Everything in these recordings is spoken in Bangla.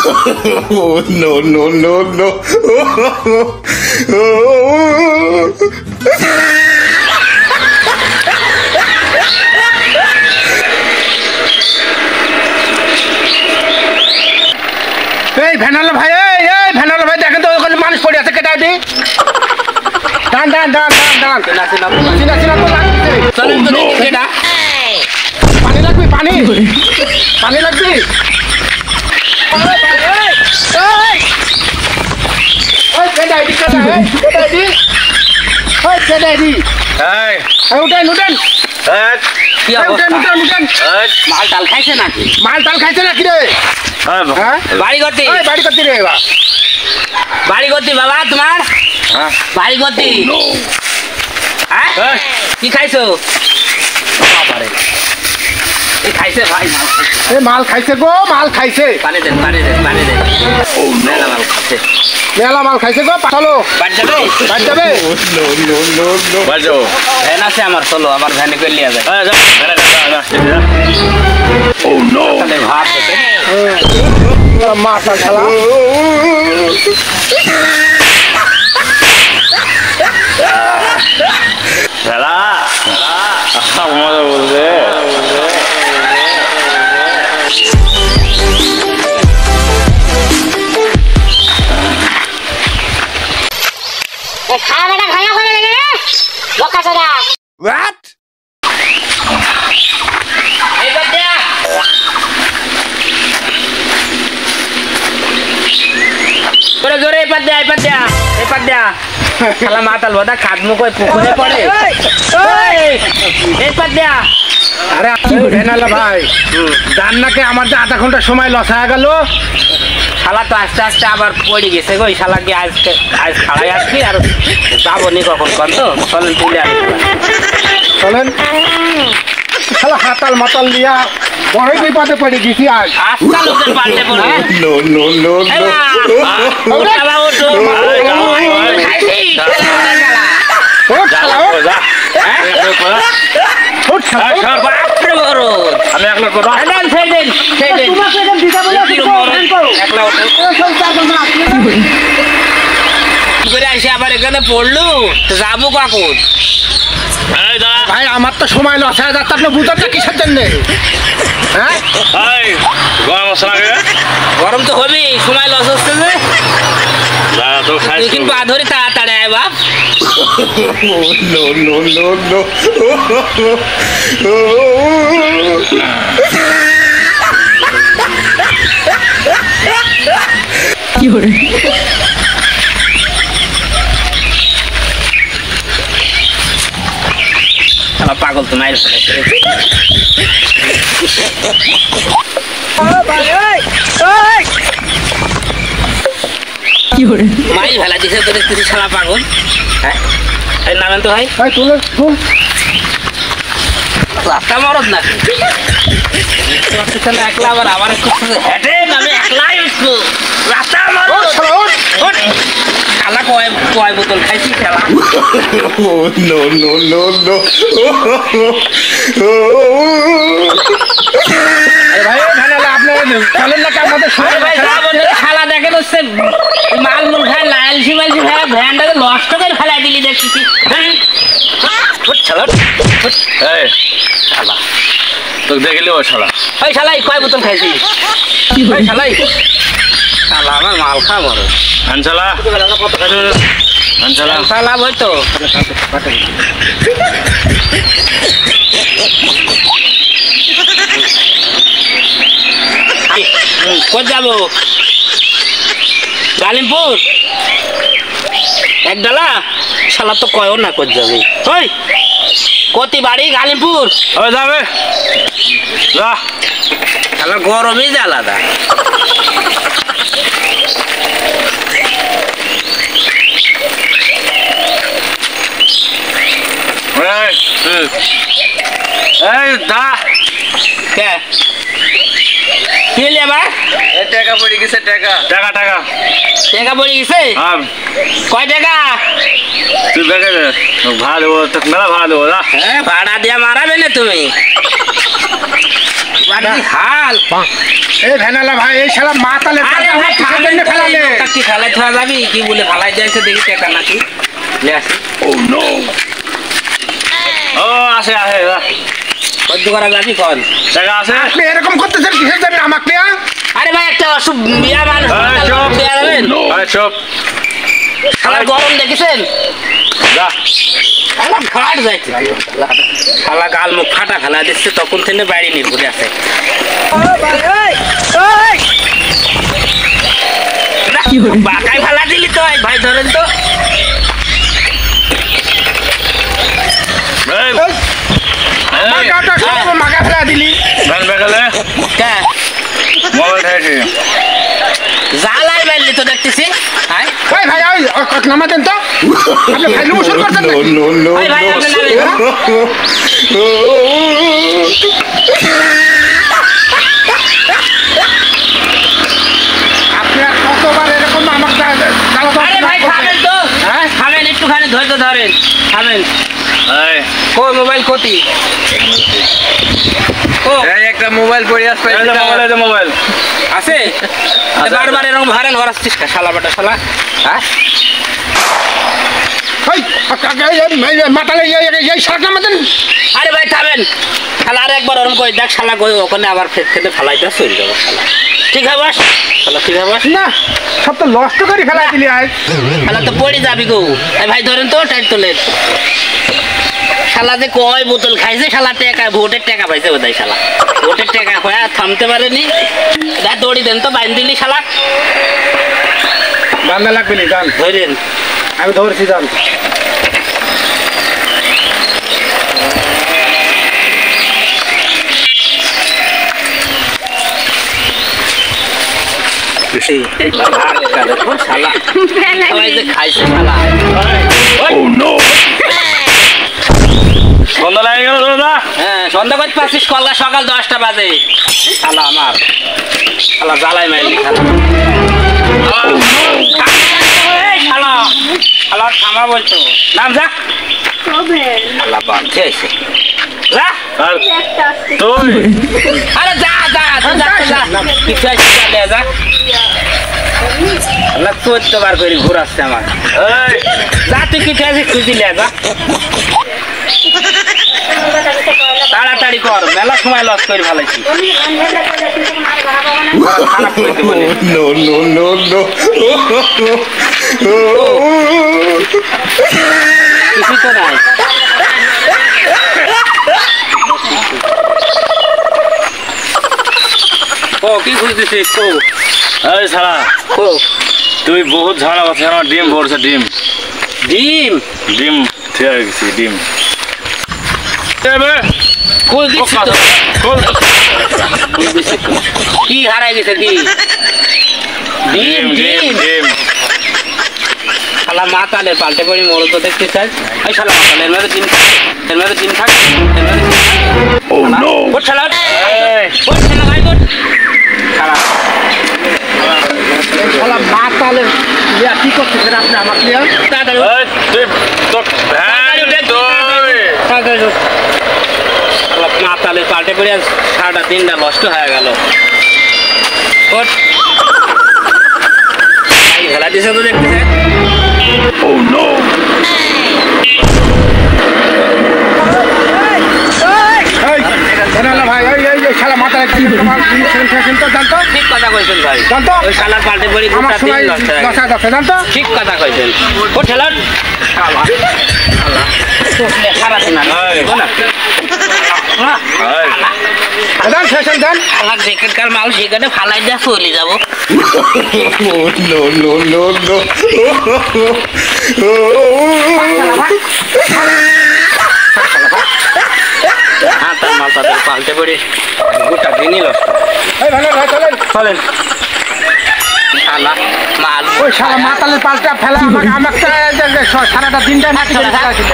No, no, no, no. এই ভ্যানালা ভাই, এই ভ্যানালা ভাই, দেখেন তো ওখানে মানুষ পড়ে আছে, কেটে দি। দান দান দান দান দান চিনা চিনা তো লাগছে। চলেন তো দেখি কেটা। পানি লাগবে, পানি পানি লাগবে। উঠেন উঠেন, কি অবস্থা? মাল টাল খাইছে নাকি? মাল টাল খাইছে নাকি রে? হ্যাঁ বাড়ি করতি? বাড়ি করতে রে বা বাড়ি করতি বাবা তোমার? বাড়ি করতি? হ্যাঁ কি খাইছো? খাইছে ভাই, মাল খাইছে গো, মাল খাইছে। পানি দেন পানি দেন পানি দেন। মেলা মাল খাইছে, মেলা মাল খাইছে গো। চলো বাড়ি যাবে? বাড়ি যাবে? No, no, no, no. বাড়ি যাবো। ভ্যান আছে আমার, চলো আমার ভ্যানে করে লিয়া যায়। তাহলে ভাত খেতে মাথা খেলা। খেলা মজা বলছে। What? জোরে এপার দেয়া এপার দেয়া এপার দেয়া। খালা মাতাল বাদা খাদমু কই পুকুরে পড়ে। এপার দেয়া। আরে ভ্যানালা ভাই, রান্নাকে আমার যে আধা ঘন্টা সময় লস হয়ে গেল। শালা তো আস্তে আস্তে আবার পড়ে গেছে গো। শালাকে আজ খাড়াই আসছি আর যাবো নি কখন কন তো। চলেন তুলে আনি চলেন। শালা হাতাল মাতাল লিয়া বড়ই বিপদে পড়ে গেছি আজ। আস্তা লোকের পাল্টে পড়ে। No, no, no, no. বাবা ওঠো। ওঠ শালা, ওঠ। ওঠ শালা, ওঠ। বাপরে বড়। আমি একলা করবো। দেন সেই দিন সেই দিন। একলা ওঠো। কি করে আসে আবার এখানে পড়লু? তো যাবো কখন? ভাই আমার তো সময় লস হয়ে যাচ্ছে, আপনি বুঝাচ্ছেন কিসের জন্য? হ্যাঁ গরম মশলা গরম তো হবেই, সময় লস হচ্ছে যে। তুই কিন্তু পা ধরে তাড়াতাড়ি আয় বাপ। No, no, no, no. শালা পাগল তো মাইর ফেলেছে। মাইর ফেলা দিছে তোর স্ত্রী, শালা পাগল। হ্যাঁ এই নামেন তো ভাই। তুলে তুল। রাস্তা মরদ না একলা আবার আমার হেঁটে নামে একলাই উঠবো। রাস্তা মরদ। শালা কয় বোতল খাইছি খেলা। No, no, no, no. ভাই ভ্যানালা আপনি চলেন না আমাদের আরে ভাই যাবো না, শালা দেখেন হচ্ছে মাল মুল খায় লালসি মালসি খায় ভ্যানটাকে নষ্ট করে ফেলাই দিলি দেখছি। তোকে দেখলি ও শালা। ওই শালাই কয় বোতল খাইছি? ওই শালাই শালা আমার মাল খা বড়। আনশালা আনশালা শালা হয়তো কোথায় যাবো? গালিমপুর একডালা। শালা তো কয়ও না কোথায় যাবে। ওই কতি বাড়ি গালিমপুর? যাবে যা। শালা গরমই যে আলাদা। এই দা কে কি আবার টাকা পড়ে গেছে। টাকা টাকা টাকা টাকা পড়ে গেছে? কয় টাকা? তুই দেখে ভাড়া দেবো, তোকে মেলা ভাড়া দেবো। হ্যাঁ ভাড়া দিয়া মারাবে না তুমি? বাড়ি হাল এই ভ্যানালা ভাই এই শালা মাতালের আরে পাল্টা ভাই কিসের জন্য ফেলালে কি ফেলাই থাকা যাবি কি বলে ফেলাই যাইছে দেখি টাকা নাকি লে আসি ও আসে আসে যা। সহ্য করা যাবি কল টাকা আছে আপনি এরকম করতেছেন কিসের জন্য আমাকে আরে ভাই একটা অসুখ বিয়া মানুষ এই, চুপ। বিয়া দেবেন আরে চুপ শালা গরম দেখেছেন যা শালা ঘাট যাইছে শালা গাল মুখ ফাটা ফেলা দিচ্ছে তখন থেকে বাইরে নিয়ে ঘুরে আসে বাকাই ফেলা দিলি তো এই ভাই ধরেন তো এই, এই, মাগাটা সব মাগা ফেলা দিলি ভ্যান বেকালে কে মোবাইল খাইছি জ্বালাই বাইলি তো দেখতেছি হ্যাঁ ওই ভাই ওই নামা দেন তো আপনি ভাই লুসুর করতেন No, no, no, Bye, bye, no. bye, bye, আপনি আর কতবার এরকম আমাকে আরে ভাই খাবেন তো হ্যাঁ খাবেন একটুখানি ধৈর্য ধরেন খাবেন এই কই মোবাইল ক্ষতি ও এই একটা মোবাইল পড়ে আসছে এই যে মোবাইল এই যে মোবাইল আছে বারবার এরকম ভাড়ান হরাচ্ছিস কা শালা বাটা শালা হ্যাঁ মাতালে এই শাক নামা দেন আরে ভাই খাবেন শালা আর একবার ওরকম করে দেখ শালা কই ওখানে আবার খেতে ফেলাইতে চলে যাবো শালা ঠিক আছে বাস শালা ঠিক আছে বাস না সব তো নষ্ট করে ফেলা দিলি আজ শালা তো পড়ে যাবি গো এই ভাই ধরেন তো টাইট তোলেন শালা যে কয় বোতল খাইছে শালা টাকা ভোটের টাকা পাইছে বোধহয় শালা ভোটের টাকা খোয়া থামতে পারেনি যা দড়ি দেন তো বাইন দিলি শালা বান্ধা লাগবে নি যান ধরেন আমি ধরছি যান শালা সবাই যে খাইছে শালা সন্ধ্যা লাগে গেল দাদা হ্যাঁ সন্ধ্যা করতে পারছিস কলকা সকাল 10টা বাজে শালা আমার শালা জ্বালাই মাইলি শালা শালা থামা বলছো নাম যা শালা বাঁধতে আইছে যা আর তুই আরে যা যা তুই যা তুই যা কিছু আছে যা যা না 14 বার করে ঘুরাচ্ছে আমার এই যা তুই কিছু আছে খুঁজি লে যা তাড়াতাড়ি কর মেলা সময় লস করে ফেলাইছি No, no, no, no. কিছুই তো নাই ও কি খুঁজতেছিস ও এই শালা ও তুই বহুত ঝাড়া কথা আমার ডিম ভরছে ডিম ডিম ডিম ঠিক আছে ডিম এবে কই গেছিস তো কই গেছিস তো? কি হারাই গেছে কি ডিম ডিম ডিম ডিম শালা মাতালে পাল্টে পড়ি মোড় তো দেখতে চাই এই শালা মাতালে এর মধ্যে ডিম থাকে এর মধ্যে ডিম থাকে এর মধ্যে ডিম থাকে ও নো ওঠ শালা ওঠ এই ওঠ শালা ভাই ওঠ শালা শালা মাতালে ইয়া কি করতেছেন আপনি আমাকে নিয়ে তাড়াতাড়ি ওঠ, এই তুই তোর ভ্যান তাড়াতাড়ি উঠে, তুই তাড়াতাড়ি ওঠ। শালা মাতালে পাল্টে পড়ে আজ সারাটা দিনটা নষ্ট হয়ে গেল ওঠ এই খেলা দিছে তো দেখতেছে ভাই এই শালা মাতালে কি ফ্যাশন তো জানতো ঠিক কথা কইছেন ভাই জানতো ওই শালার পাল্টে পড়ে আমার গোটা দিন সময় নষ্ট হয়ে গেল। দশা দশা জানতো ঠিক কথা কইছেন ও ঠেলার শালা শালা সারা দিন আর দেখো না এই দেন ফ্যাশন দেন শালা যেখানকার মাল সেখানে ফালাই দিয়ে চলে যাবো No, no, no, no. হ্যাঁ তার মাল তাদের পাল্টে পড়ে গোটা দিনই নষ্ট এই ভালো ভাই চলেন চলেন শালা মাল ওই শালা মাতালের পাল্টা ফেলা আমাকে সারাটা দিনটা নাকি ফেলা ছিল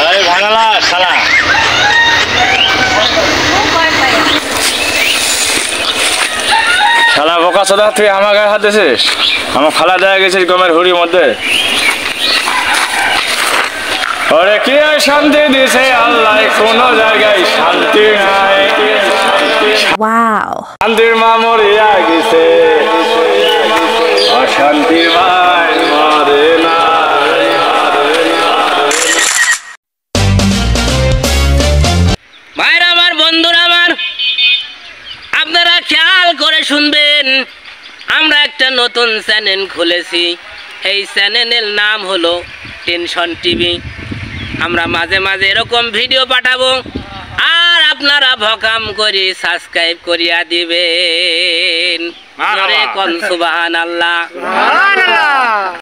এই ভাঙালা শালা শালা বোকা কথা তুই আমার গায়ে হাত দিয়েছিস আমার ফালা দেয়া গেছিস গমের হুড়ির মধ্যে ওরে কি শান্তি দিছে আল্লাহ কোনো জায়গায় শান্তি নাই শান্তির মা মরিয়া গেছে অশান্তির ভাই মরে না ভাইরা আমার, বন্ধুরা আমার, আপনারা খেয়াল করে শুনবেন। আমরা একটা নতুন চ্যানেল খুলেছি। এই চ্যানেলের নাম হলো টেনশন টিভি। আমরা মাঝে মাঝে এরকম ভিডিও পাঠাবো, আর আপনারা ভকাম করে সাবস্ক্রাইব করিয়া দিবেন। সুবহানাল্লাহ।